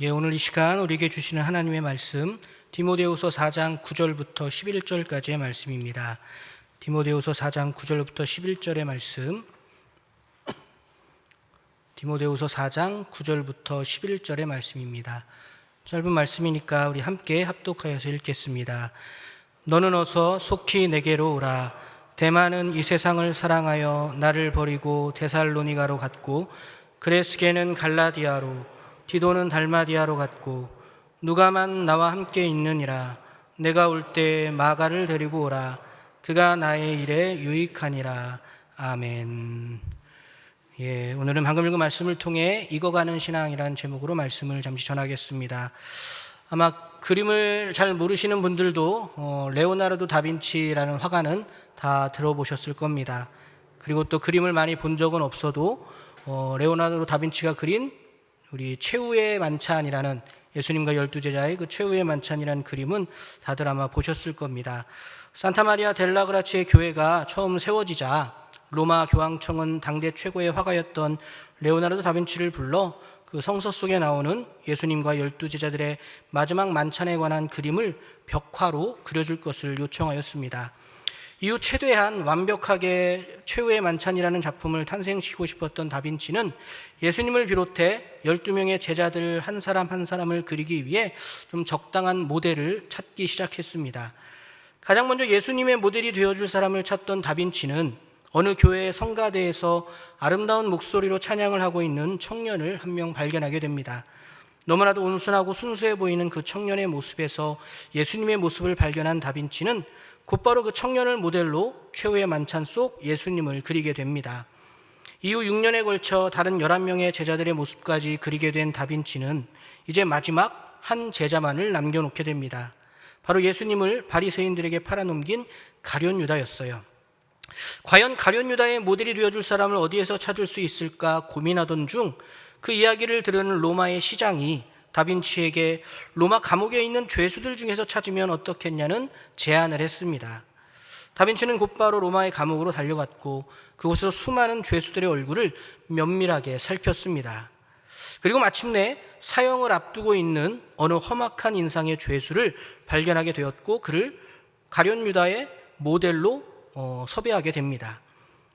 오늘 이 시간 우리에게 주시는 하나님의 말씀 디모데후서 4장 9절부터 11절까지의 말씀입니다. 디모데후서 4장 9절부터 11절의 말씀, 디모데후서 4장 9절부터 11절의 말씀입니다. 짧은 말씀이니까 우리 함께 합독하여서 읽겠습니다. 너는 어서 속히 내게로 오라. 데마는 이 세상을 사랑하여 나를 버리고 데살로니가로 갔고, 그레스게는 갈라디아로, 디도는 달마디아로 갔고, 누가만 나와 함께 있느니라. 내가 올 때 마가를 데리고 오라. 그가 나의 일에 유익하니라. 아멘. 오늘은 방금 읽은 말씀을 통해 익어가는 신앙이라는 제목으로 말씀을 잠시 전하겠습니다. 아마 그림을 잘 모르시는 분들도 레오나르도 다빈치라는 화가는 다 들어보셨을 겁니다. 그리고 또 그림을 많이 본 적은 없어도 레오나르도 다빈치가 그린 우리 최후의 만찬이라는, 예수님과 12제자의 그 최후의 만찬이라는 그림은 다들 아마 보셨을 겁니다. 산타마리아 델라그라치의 교회가 처음 세워지자 로마 교황청은 당대 최고의 화가였던 레오나르도 다빈치를 불러 그 성서 속에 나오는 예수님과 12제자들의 마지막 만찬에 관한 그림을 벽화로 그려줄 것을 요청하였습니다. 이후 최대한 완벽하게 최후의 만찬이라는 작품을 탄생시키고 싶었던 다빈치는 예수님을 비롯해 12명의 제자들 한 사람 한 사람을 그리기 위해 좀 적당한 모델을 찾기 시작했습니다. 가장 먼저 예수님의 모델이 되어줄 사람을 찾던 다빈치는 어느 교회의 성가대에서 아름다운 목소리로 찬양을 하고 있는 청년을 한 명 발견하게 됩니다. 너무나도 온순하고 순수해 보이는 그 청년의 모습에서 예수님의 모습을 발견한 다빈치는 곧바로 그 청년을 모델로 최후의 만찬 속 예수님을 그리게 됩니다. 이후 6년에 걸쳐 다른 11명의 제자들의 모습까지 그리게 된 다빈치는 이제 마지막 한 제자만을 남겨놓게 됩니다. 바로 예수님을 바리새인들에게 팔아넘긴 가룟 유다였어요. 과연 가룟 유다의 모델이 되어줄 사람을 어디에서 찾을 수 있을까 고민하던 중 그 이야기를 들은 로마의 시장이 다빈치에게 로마 감옥에 있는 죄수들 중에서 찾으면 어떻겠냐는 제안을 했습니다. 다빈치는 곧바로 로마의 감옥으로 달려갔고 그곳에서 수많은 죄수들의 얼굴을 면밀하게 살폈습니다. 그리고 마침내 사형을 앞두고 있는 어느 험악한 인상의 죄수를 발견하게 되었고 그를 가룟 유다의 모델로 섭외하게 됩니다.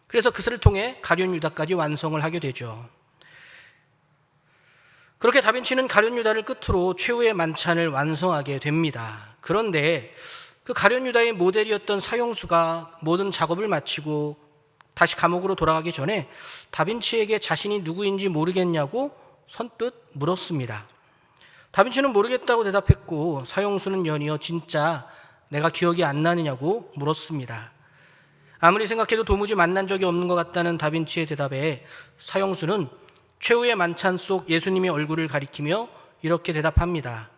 그래서 그것을 통해 가룟 유다까지 완성을 하게 되죠. 그렇게 다빈치는 가룟 유다를 끝으로 최후의 만찬을 완성하게 됩니다. 그런데 그 가룟 유다의 모델이었던 사형수가 모든 작업을 마치고 다시 감옥으로 돌아가기 전에 다빈치에게 자신이 누구인지 모르겠냐고 선뜻 물었습니다. 다빈치는 모르겠다고 대답했고 사형수는 연이어 진짜 내가 기억이 안 나느냐고 물었습니다. 아무리 생각해도 도무지 만난 적이 없는 것 같다는 다빈치의 대답에 사형수는 최후의 만찬 속 예수님의 얼굴을 가리키며 이렇게 대답합니다.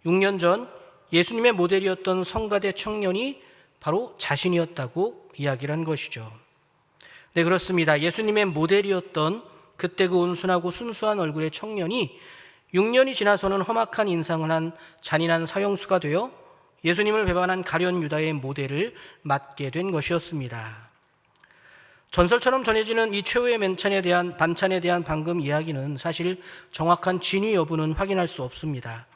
6년 전 예수님의 모델이었던 성가대 청년이 바로 자신이었다고 이야기를 한 것이죠. 네, 그렇습니다. 예수님의 모델이었던 그때 그 온순하고 순수한 얼굴의 청년이 6년이 지나서는 험악한 인상을 한 잔인한 사형수가 되어 예수님을 배반한 가룟 유다의 모델을 맡게 된 것이었습니다. 전설처럼 전해지는 이 최후의 만찬에 대한 방금 이야기는 사실 정확한 진위 여부는 확인할 수 없습니다.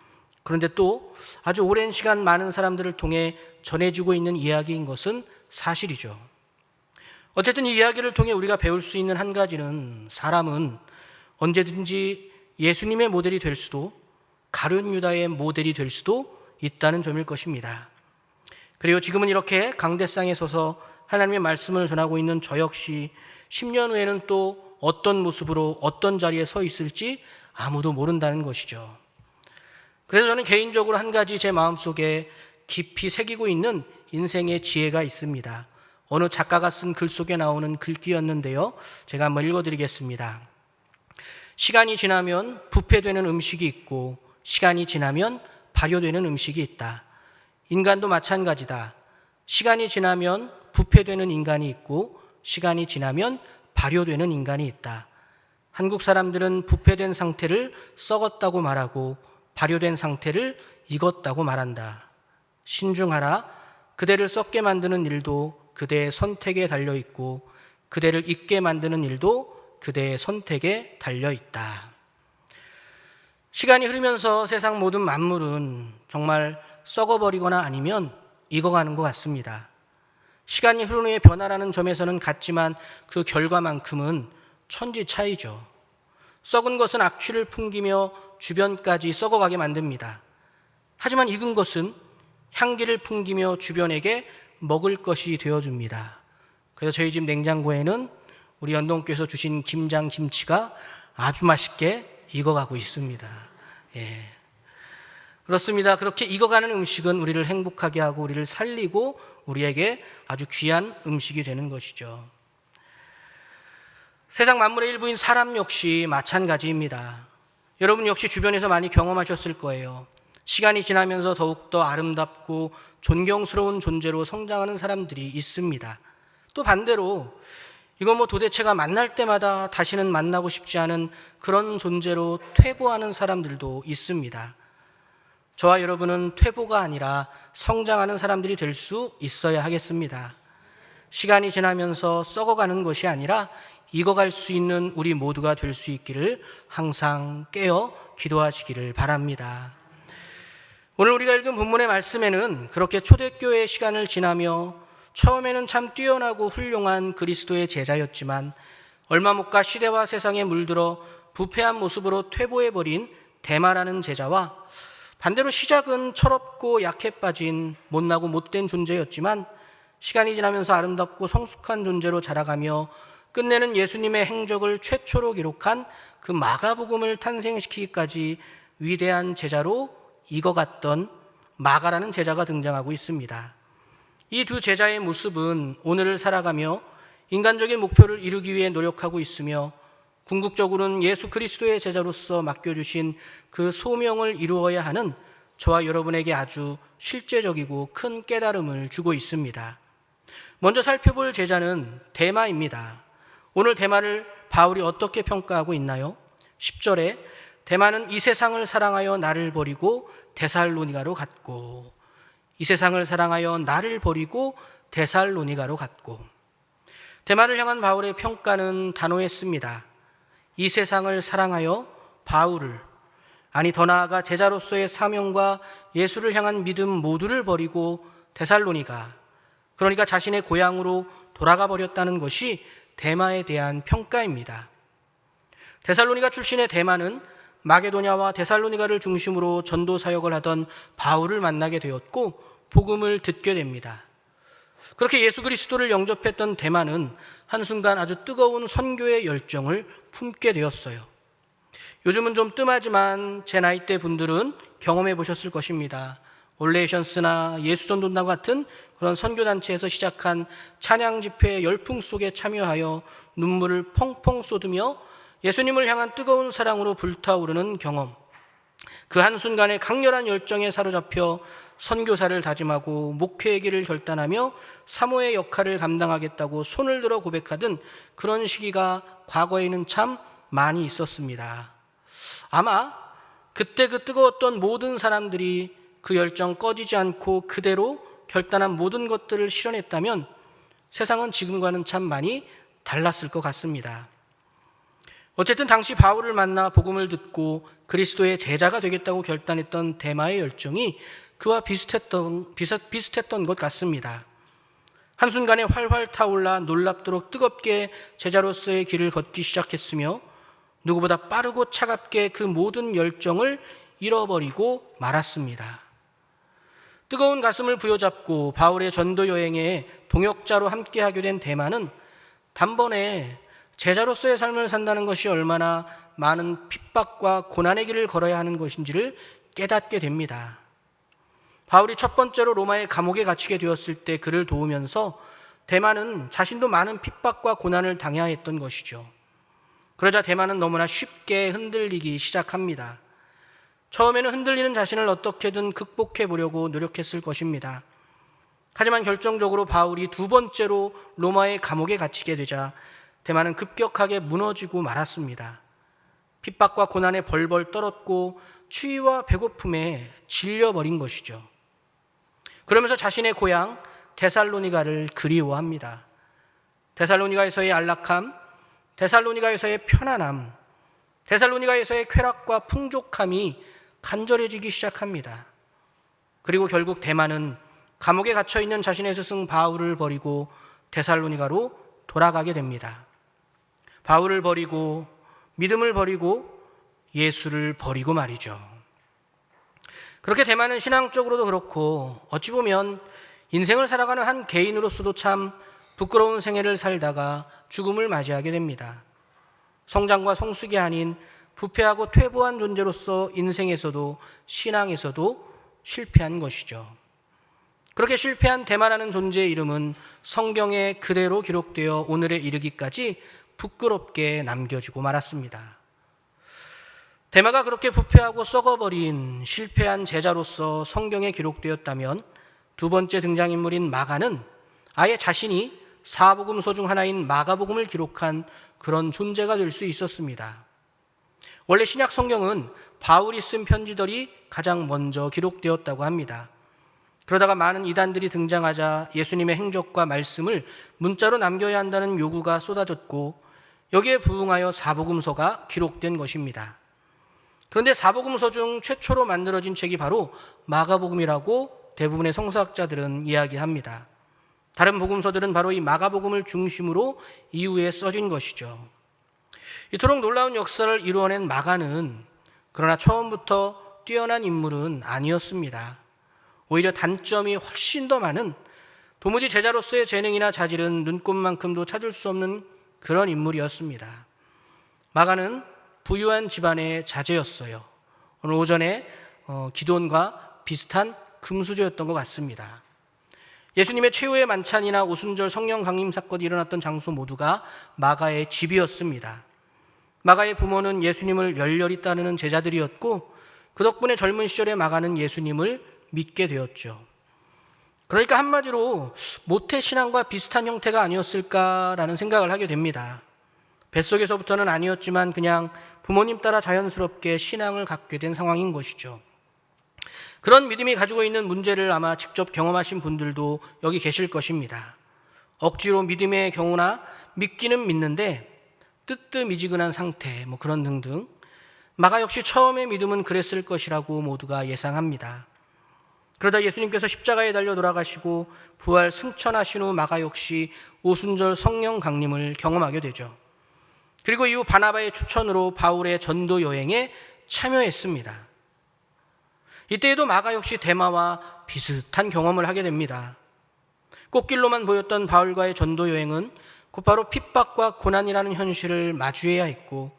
그런데 또 아주 오랜 시간 많은 사람들을 통해 전해지고 있는 이야기인 것은 사실이죠. 어쨌든 이 이야기를 통해 우리가 배울 수 있는 한 가지는 사람은 언제든지 예수님의 모델이 될 수도 가룟 유다의 모델이 될 수도 있다는 점일 것입니다. 그리고 지금은 이렇게 강대상에 서서 하나님의 말씀을 전하고 있는 저 역시 10년 후에는 또 어떤 모습으로 어떤 자리에 서 있을지 아무도 모른다는 것이죠. 그래서 저는 개인적으로 한 가지 제 마음속에 깊이 새기고 있는 인생의 지혜가 있습니다. 어느 작가가 쓴 글 속에 나오는 글귀였는데요. 제가 한번 읽어드리겠습니다. 시간이 지나면 부패되는 음식이 있고 시간이 지나면 발효되는 음식이 있다. 인간도 마찬가지다. 시간이 지나면 부패되는 인간이 있고 시간이 지나면 발효되는 인간이 있다. 한국 사람들은 부패된 상태를 썩었다고 말하고 발효된 상태를 익었다고 말한다. 신중하라. 그대를 썩게 만드는 일도 그대의 선택에 달려있고 그대를 익게 만드는 일도 그대의 선택에 달려있다. 시간이 흐르면서 세상 모든 만물은 정말 썩어버리거나 아니면 익어가는 것 같습니다. 시간이 흐른 후에 변화라는 점에서는 같지만 그 결과만큼은 천지 차이죠. 썩은 것은 악취를 풍기며 주변까지 썩어가게 만듭니다. 하지만 익은 것은 향기를 풍기며 주변에게 먹을 것이 되어줍니다. 그래서 저희 집 냉장고에는 우리 연동교에서 주신 김장 김치가 아주 맛있게 익어가고 있습니다. 예. 그렇습니다. 그렇게 익어가는 음식은 우리를 행복하게 하고 우리를 살리고 우리에게 아주 귀한 음식이 되는 것이죠. 세상 만물의 일부인 사람 역시 마찬가지입니다. 여러분 역시 주변에서 많이 경험하셨을 거예요. 시간이 지나면서 더욱더 아름답고 존경스러운 존재로 성장하는 사람들이 있습니다. 또 반대로 이건 도대체가 만날 때마다 다시는 만나고 싶지 않은 그런 존재로 퇴보하는 사람들도 있습니다. 저와 여러분은 퇴보가 아니라 성장하는 사람들이 될 수 있어야 하겠습니다. 시간이 지나면서 썩어가는 것이 아니라 익어갈 수 있는 우리 모두가 될 수 있기를 항상 깨어 기도하시기를 바랍니다. 오늘 우리가 읽은 본문의 말씀에는 그렇게 초대교회의 시간을 지나며 처음에는 참 뛰어나고 훌륭한 그리스도의 제자였지만 얼마 못 가 시대와 세상에 물들어 부패한 모습으로 퇴보해버린 데마라는 제자와 반대로 시작은 철없고 약해 빠진 못나고 못된 존재였지만 시간이 지나면서 아름답고 성숙한 존재로 자라가며 끝내는 예수님의 행적을 최초로 기록한 그 마가복음을 탄생시키기까지 위대한 제자로 익어갔던 마가라는 제자가 등장하고 있습니다. 이 두 제자의 모습은 오늘을 살아가며 인간적인 목표를 이루기 위해 노력하고 있으며 궁극적으로는 예수 그리스도의 제자로서 맡겨주신 그 소명을 이루어야 하는 저와 여러분에게 아주 실제적이고 큰 깨달음을 주고 있습니다. 먼저 살펴볼 제자는 데마입니다. 오늘 데마를 바울이 어떻게 평가하고 있나요? 10절에 데마는 이 세상을 사랑하여 나를 버리고 데살로니가로 갔고, 이 세상을 사랑하여 나를 버리고 데살로니가로 갔고. 데마를 향한 바울의 평가는 단호했습니다. 이 세상을 사랑하여 바울을, 아니 더 나아가 제자로서의 사명과 예수를 향한 믿음 모두를 버리고 데살로니가, 그러니까 자신의 고향으로 돌아가 버렸다는 것이 데마에 대한 평가입니다. 데살로니가 출신의 데마는 마게도냐와 데살로니가를 중심으로 전도 사역을 하던 바울을 만나게 되었고 복음을 듣게 됩니다. 그렇게 예수 그리스도를 영접했던 데마는 한순간 아주 뜨거운 선교의 열정을 품게 되었어요. 요즘은 좀 뜸하지만 제 나이대 분들은 경험해 보셨을 것입니다. 올레이션스나 예수전도단 같은 그런 선교단체에서 시작한 찬양 집회의 열풍 속에 참여하여 눈물을 펑펑 쏟으며 예수님을 향한 뜨거운 사랑으로 불타오르는 경험, 그 한순간에 강렬한 열정에 사로잡혀 선교사를 다짐하고 목회의 길을 결단하며 사모의 역할을 감당하겠다고 손을 들어 고백하던 그런 시기가 과거에는 참 많이 있었습니다. 아마 그때 그 뜨거웠던 모든 사람들이 그 열정 꺼지지 않고 그대로 결단한 모든 것들을 실현했다면 세상은 지금과는 참 많이 달랐을 것 같습니다. 어쨌든 당시 바울을 만나 복음을 듣고 그리스도의 제자가 되겠다고 결단했던 데마의 열정이 그와 비슷했던 것 같습니다. 한순간에 활활 타올라 놀랍도록 뜨겁게 제자로서의 길을 걷기 시작했으며 누구보다 빠르고 차갑게 그 모든 열정을 잃어버리고 말았습니다. 뜨거운 가슴을 부여잡고 바울의 전도 여행에 동역자로 함께하게 된 데마는 단번에 제자로서의 삶을 산다는 것이 얼마나 많은 핍박과 고난의 길을 걸어야 하는 것인지를 깨닫게 됩니다. 바울이 첫 번째로 로마의 감옥에 갇히게 되었을 때 그를 도우면서 데마는 자신도 많은 핍박과 고난을 당해야 했던 것이죠. 그러자 데마는 너무나 쉽게 흔들리기 시작합니다. 처음에는 흔들리는 자신을 어떻게든 극복해 보려고 노력했을 것입니다. 하지만 결정적으로 바울이 두 번째로 로마의 감옥에 갇히게 되자 데마는 급격하게 무너지고 말았습니다. 핍박과 고난에 벌벌 떨었고 추위와 배고픔에 질려버린 것이죠. 그러면서 자신의 고향 데살로니가를 그리워합니다. 데살로니가에서의 안락함, 데살로니가에서의 편안함, 데살로니가에서의 쾌락과 풍족함이 간절해지기 시작합니다. 그리고 결국 대만은 감옥에 갇혀 있는 자신의 스승 바울을 버리고 데살로니가로 돌아가게 됩니다. 바울을 버리고 믿음을 버리고 예수를 버리고 말이죠. 그렇게 대만은 신앙적으로도 그렇고 어찌 보면 인생을 살아가는 한 개인으로서도 참 부끄러운 생애를 살다가 죽음을 맞이하게 됩니다. 성장과 성숙이 아닌 부패하고 퇴보한 존재로서 인생에서도 신앙에서도 실패한 것이죠. 그렇게 실패한 대마라는 존재의 이름은 성경에 그대로 기록되어 오늘에 이르기까지 부끄럽게 남겨지고 말았습니다. 대마가 그렇게 부패하고 썩어버린 실패한 제자로서 성경에 기록되었다면 두 번째 등장인물인 마가는 아예 자신이 사복음서 중 하나인 마가복음을 기록한 그런 존재가 될 수 있었습니다. 원래 신약 성경은 바울이 쓴 편지들이 가장 먼저 기록되었다고 합니다. 그러다가 많은 이단들이 등장하자 예수님의 행적과 말씀을 문자로 남겨야 한다는 요구가 쏟아졌고 여기에 부응하여 사복음서가 기록된 것입니다. 그런데 사복음서 중 최초로 만들어진 책이 바로 마가복음이라고 대부분의 성서학자들은 이야기합니다. 다른 복음서들은 바로 이 마가복음을 중심으로 이후에 써진 것이죠. 이토록 놀라운 역사를 이루어낸 마가는 그러나 처음부터 뛰어난 인물은 아니었습니다. 오히려 단점이 훨씬 더 많은, 도무지 제자로서의 재능이나 자질은 눈꼽만큼도 찾을 수 없는 그런 인물이었습니다. 마가는 부유한 집안의 자제였어요. 오늘 오전에 기돈과 비슷한 금수저였던 것 같습니다. 예수님의 최후의 만찬이나 오순절 성령 강림 사건이 일어났던 장소 모두가 마가의 집이었습니다. 마가의 부모는 예수님을 열렬히 따르는 제자들이었고 그 덕분에 젊은 시절에 마가는 예수님을 믿게 되었죠. 그러니까 한마디로 모태신앙과 비슷한 형태가 아니었을까라는 생각을 하게 됩니다. 뱃속에서부터는 아니었지만 그냥 부모님 따라 자연스럽게 신앙을 갖게 된 상황인 것이죠. 그런 믿음이 가지고 있는 문제를 아마 직접 경험하신 분들도 여기 계실 것입니다. 억지로 믿음의 경우나 믿기는 믿는데 뜨뜻미지근한 상태, 그런 등등. 마가 역시 처음의 믿음은 그랬을 것이라고 모두가 예상합니다. 그러다 예수님께서 십자가에 달려 돌아가시고 부활 승천하신 후 마가 역시 오순절 성령 강림을 경험하게 되죠. 그리고 이후 바나바의 추천으로 바울의 전도 여행에 참여했습니다. 이때에도 마가 역시 데마와 비슷한 경험을 하게 됩니다. 꽃길로만 보였던 바울과의 전도 여행은 곧바로 핍박과 고난이라는 현실을 마주해야 했고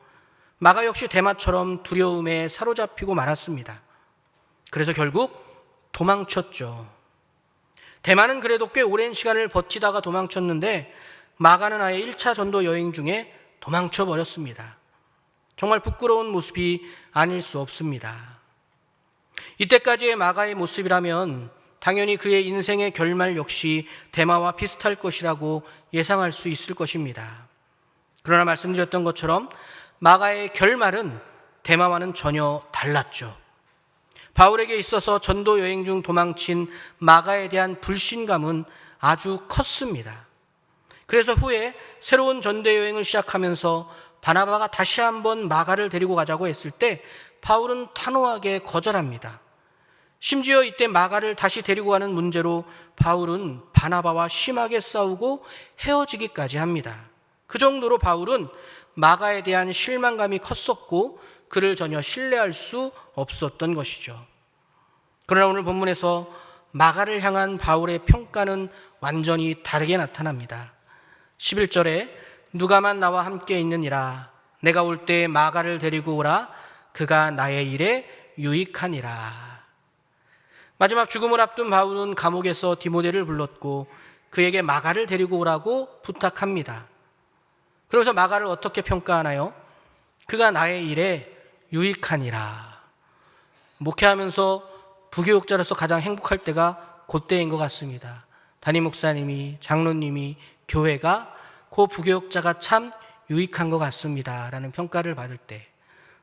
마가 역시 데마처럼 두려움에 사로잡히고 말았습니다. 그래서 결국 도망쳤죠. 데마는 그래도 꽤 오랜 시간을 버티다가 도망쳤는데 마가는 아예 1차 전도 여행 중에 도망쳐 버렸습니다. 정말 부끄러운 모습이 아닐 수 없습니다. 이때까지의 마가의 모습이라면 당연히 그의 인생의 결말 역시 데마와 비슷할 것이라고 예상할 수 있을 것입니다. 그러나 말씀드렸던 것처럼 마가의 결말은 데마와는 전혀 달랐죠. 바울에게 있어서 전도 여행 중 도망친 마가에 대한 불신감은 아주 컸습니다. 그래서 후에 새로운 전도 여행을 시작하면서 바나바가 다시 한번 마가를 데리고 가자고 했을 때 바울은 단호하게 거절합니다. 심지어 이때 마가를 다시 데리고 가는 문제로 바울은 바나바와 심하게 싸우고 헤어지기까지 합니다. 그 정도로 바울은 마가에 대한 실망감이 컸었고 그를 전혀 신뢰할 수 없었던 것이죠. 그러나 오늘 본문에서 마가를 향한 바울의 평가는 완전히 다르게 나타납니다. 11절에 누가만 나와 함께 있느니라 내가 올 때 마가를 데리고 오라 그가 나의 일에 유익하니라. 마지막 죽음을 앞둔 바울은 감옥에서 디모데를 불렀고 그에게 마가를 데리고 오라고 부탁합니다. 그러면서 마가를 어떻게 평가하나요? 그가 나의 일에 유익하니라. 목회하면서 부교육자로서 가장 행복할 때가 그때인 것 같습니다. 담임 목사님이, 장로님이, 교회가 그 부교육자가 참 유익한 것 같습니다 라는 평가를 받을 때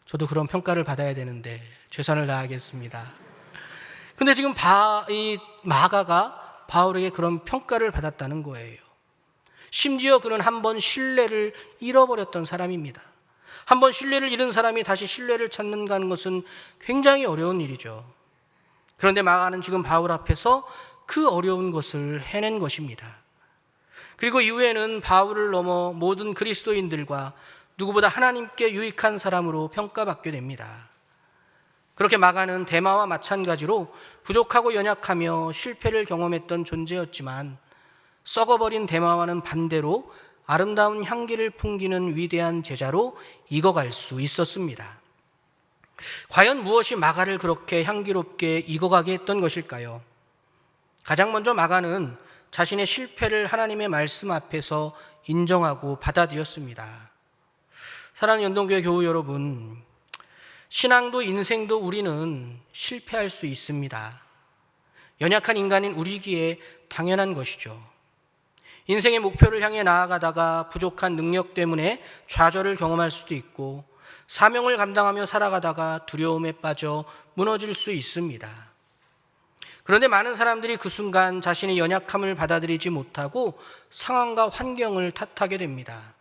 저도 그런 평가를 받아야 되는데 최선을 다하겠습니다. 근데 지금 이 마가가 바울에게 그런 평가를 받았다는 거예요. 심지어 그는 한 번 신뢰를 잃어버렸던 사람입니다. 한번 신뢰를 잃은 사람이 다시 신뢰를 찾는다는 것은 굉장히 어려운 일이죠. 그런데 마가는 지금 바울 앞에서 그 어려운 것을 해낸 것입니다. 그리고 이후에는 바울을 넘어 모든 그리스도인들과 누구보다 하나님께 유익한 사람으로 평가받게 됩니다. 그렇게 마가는 데마와 마찬가지로 부족하고 연약하며 실패를 경험했던 존재였지만 썩어버린 데마와는 반대로 아름다운 향기를 풍기는 위대한 제자로 익어갈 수 있었습니다. 과연 무엇이 마가를 그렇게 향기롭게 익어가게 했던 것일까요? 가장 먼저 마가는 자신의 실패를 하나님의 말씀 앞에서 인정하고 받아들였습니다. 사랑하는 연동교회 교우 여러분, 신앙도 인생도 우리는 실패할 수 있습니다. 연약한 인간인 우리기에 당연한 것이죠. 인생의 목표를 향해 나아가다가 부족한 능력 때문에 좌절을 경험할 수도 있고, 사명을 감당하며 살아가다가 두려움에 빠져 무너질 수 있습니다. 그런데 많은 사람들이 그 순간 자신의 연약함을 받아들이지 못하고 상황과 환경을 탓하게 됩니다.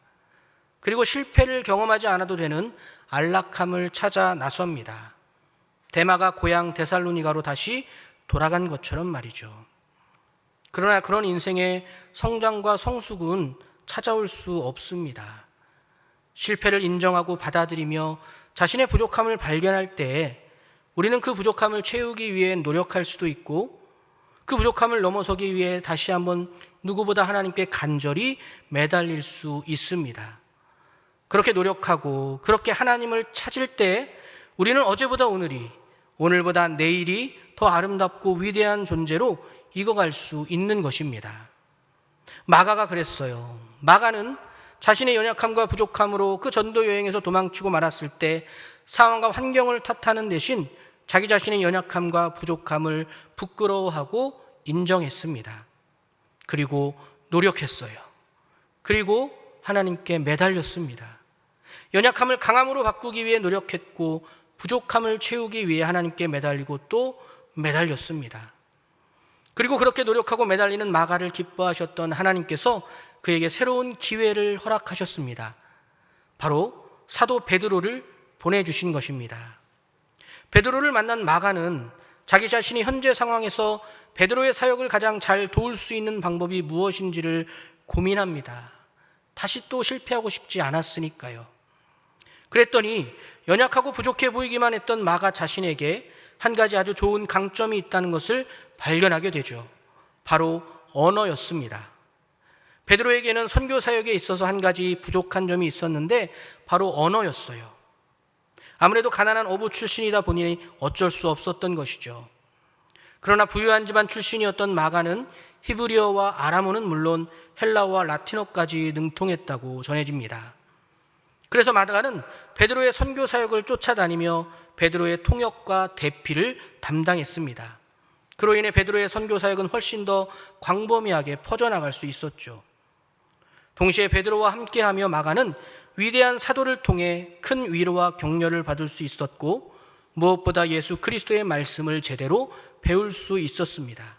그리고 실패를 경험하지 않아도 되는 안락함을 찾아 나섭니다. 데마가 고향 데살로니가로 다시 돌아간 것처럼 말이죠. 그러나 그런 인생의 성장과 성숙은 찾아올 수 없습니다. 실패를 인정하고 받아들이며 자신의 부족함을 발견할 때 우리는 그 부족함을 채우기 위해 노력할 수도 있고, 그 부족함을 넘어서기 위해 다시 한번 누구보다 하나님께 간절히 매달릴 수 있습니다. 그렇게 노력하고 그렇게 하나님을 찾을 때 우리는 어제보다 오늘이, 오늘보다 내일이 더 아름답고 위대한 존재로 익어갈 수 있는 것입니다. 마가가 그랬어요. 마가는 자신의 연약함과 부족함으로 그 전도 여행에서 도망치고 말았을 때 상황과 환경을 탓하는 대신 자기 자신의 연약함과 부족함을 부끄러워하고 인정했습니다. 그리고 노력했어요. 그리고 하나님께 매달렸습니다. 연약함을 강함으로 바꾸기 위해 노력했고, 부족함을 채우기 위해 하나님께 매달리고 또 매달렸습니다. 그리고 그렇게 노력하고 매달리는 마가를 기뻐하셨던 하나님께서 그에게 새로운 기회를 허락하셨습니다. 바로 사도 베드로를 보내주신 것입니다. 베드로를 만난 마가는 자기 자신이 현재 상황에서 베드로의 사역을 가장 잘 도울 수 있는 방법이 무엇인지를 고민합니다. 다시 또 실패하고 싶지 않았으니까요. 그랬더니 연약하고 부족해 보이기만 했던 마가 자신에게 한 가지 아주 좋은 강점이 있다는 것을 발견하게 되죠. 바로 언어였습니다. 베드로에게는 선교 사역에 있어서 한 가지 부족한 점이 있었는데 바로 언어였어요. 아무래도 가난한 어부 출신이다 보니 어쩔 수 없었던 것이죠. 그러나 부유한 집안 출신이었던 마가는 히브리어와 아람어는 물론 헬라어와 라틴어까지 능통했다고 전해집니다. 그래서 마가는 베드로의 선교 사역을 쫓아다니며 베드로의 통역과 대피를 담당했습니다. 그로 인해 베드로의 선교 사역은 훨씬 더 광범위하게 퍼져나갈 수 있었죠. 동시에 베드로와 함께하며 마가는 위대한 사도를 통해 큰 위로와 격려를 받을 수 있었고, 무엇보다 예수 그리스도의 말씀을 제대로 배울 수 있었습니다.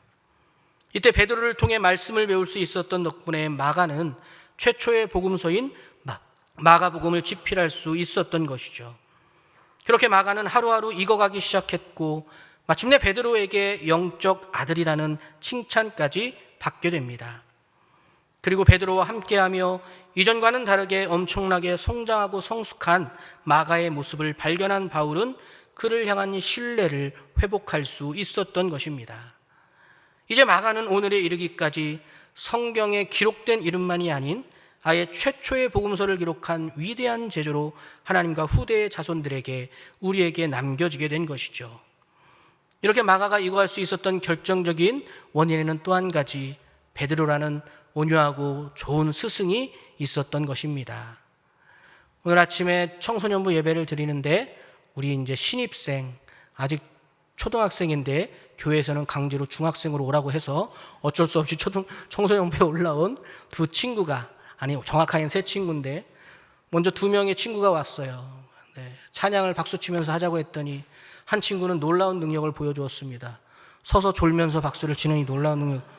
이때 베드로를 통해 말씀을 배울 수 있었던 덕분에 마가는 최초의 복음서인 마가복음을 집필할 수 있었던 것이죠. 그렇게 마가는 하루하루 익어가기 시작했고, 마침내 베드로에게 영적 아들이라는 칭찬까지 받게 됩니다. 그리고 베드로와 함께하며 이전과는 다르게 엄청나게 성장하고 성숙한 마가의 모습을 발견한 바울은 그를 향한 신뢰를 회복할 수 있었던 것입니다. 이제 마가는 오늘에 이르기까지 성경에 기록된 이름만이 아닌 아예 최초의 복음서를 기록한 위대한 제자로 하나님과 후대의 자손들에게, 우리에게 남겨지게 된 것이죠. 이렇게 마가가 익어갈 수 있었던 결정적인 원인에는 또 한 가지, 베드로라는 온유하고 좋은 스승이 있었던 것입니다. 오늘 아침에 청소년부 예배를 드리는데 우리 이제 신입생, 아직 초등학생인데 교회에서는 강제로 중학생으로 오라고 해서 어쩔 수 없이 청소년부에 올라온 두 친구가, 아니 정확하게는 세 친구인데 먼저 두 명의 친구가 왔어요. 찬양을 박수치면서 하자고 했더니 한 친구는 놀라운 능력을 보여주었습니다. 서서 졸면서 박수를 치는 이 놀라운 능력,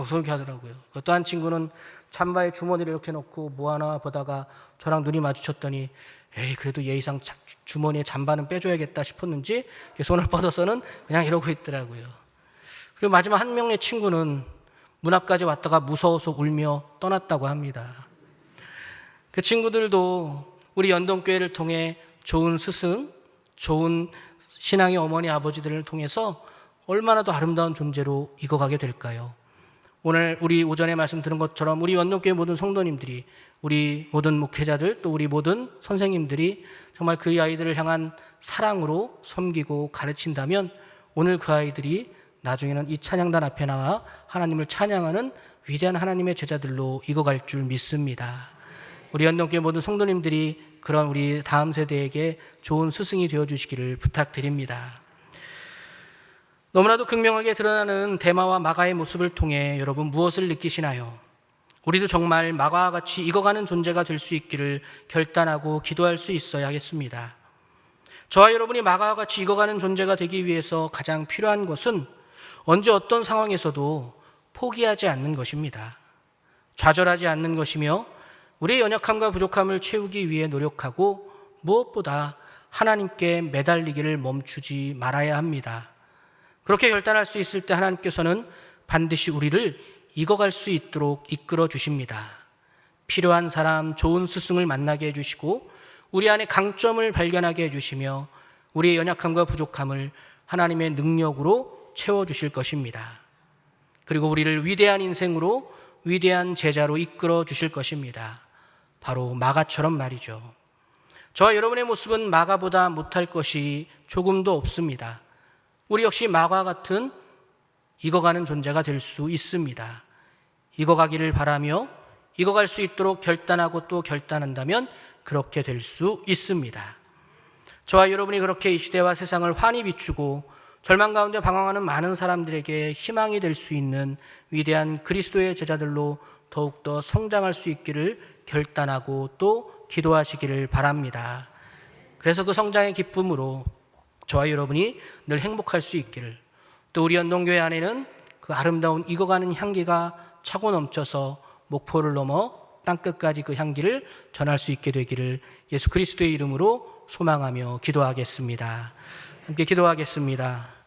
그렇게 하더라고요. 또 한 친구는 잠바에 주머니를 이렇게 넣고 뭐 하나 보다가 저랑 눈이 마주쳤더니 에이 그래도 예의상 주머니에 잠바는 빼줘야겠다 싶었는지 손을 뻗어서는 그냥 이러고 있더라고요. 그리고 마지막 한 명의 친구는 문 앞까지 왔다가 무서워서 울며 떠났다고 합니다. 그 친구들도 우리 연동교회를 통해 좋은 스승, 좋은 신앙의 어머니 아버지들을 통해서 얼마나 더 아름다운 존재로 익어가게 될까요? 오늘 우리 오전에 말씀 들은 것처럼 우리 연동교회 모든 성도님들이, 우리 모든 목회자들, 또 우리 모든 선생님들이 정말 그 아이들을 향한 사랑으로 섬기고 가르친다면 오늘 그 아이들이 나중에는 이 찬양단 앞에 나와 하나님을 찬양하는 위대한 하나님의 제자들로 익어갈 줄 믿습니다. 우리 연동교회 모든 성도님들이 그런 우리 다음 세대에게 좋은 스승이 되어주시기를 부탁드립니다. 너무나도 극명하게 드러나는 데마와 마가의 모습을 통해 여러분 무엇을 느끼시나요? 우리도 정말 마가와 같이 익어가는 존재가 될 수 있기를 결단하고 기도할 수 있어야 하겠습니다. 저와 여러분이 마가와 같이 익어가는 존재가 되기 위해서 가장 필요한 것은 언제 어떤 상황에서도 포기하지 않는 것입니다. 좌절하지 않는 것이며 우리의 연약함과 부족함을 채우기 위해 노력하고 무엇보다 하나님께 매달리기를 멈추지 말아야 합니다. 그렇게 결단할 수 있을 때 하나님께서는 반드시 우리를 익어갈 수 있도록 이끌어 주십니다. 필요한 사람, 좋은 스승을 만나게 해주시고 우리 안에 강점을 발견하게 해주시며 우리의 연약함과 부족함을 하나님의 능력으로 채워주실 것입니다. 그리고 우리를 위대한 인생으로, 위대한 제자로 이끌어 주실 것입니다. 바로 마가처럼 말이죠. 저와 여러분의 모습은 마가보다 못할 것이 조금도 없습니다. 우리 역시 마가와 같은 익어가는 존재가 될 수 있습니다. 익어가기를 바라며 익어갈 수 있도록 결단하고 또 결단한다면 그렇게 될 수 있습니다. 저와 여러분이 그렇게 이 시대와 세상을 환히 비추고 절망 가운데 방황하는 많은 사람들에게 희망이 될 수 있는 위대한 그리스도의 제자들로 더욱더 성장할 수 있기를 결단하고 또 기도하시기를 바랍니다. 그래서 그 성장의 기쁨으로 저와 여러분이 늘 행복할 수 있기를, 또 우리 연동교회 안에는 그 아름다운 익어가는 향기가 차고 넘쳐서 목포를 넘어 땅끝까지 그 향기를 전할 수 있게 되기를 예수 그리스도의 이름으로 소망하며 기도하겠습니다. 함께 기도하겠습니다.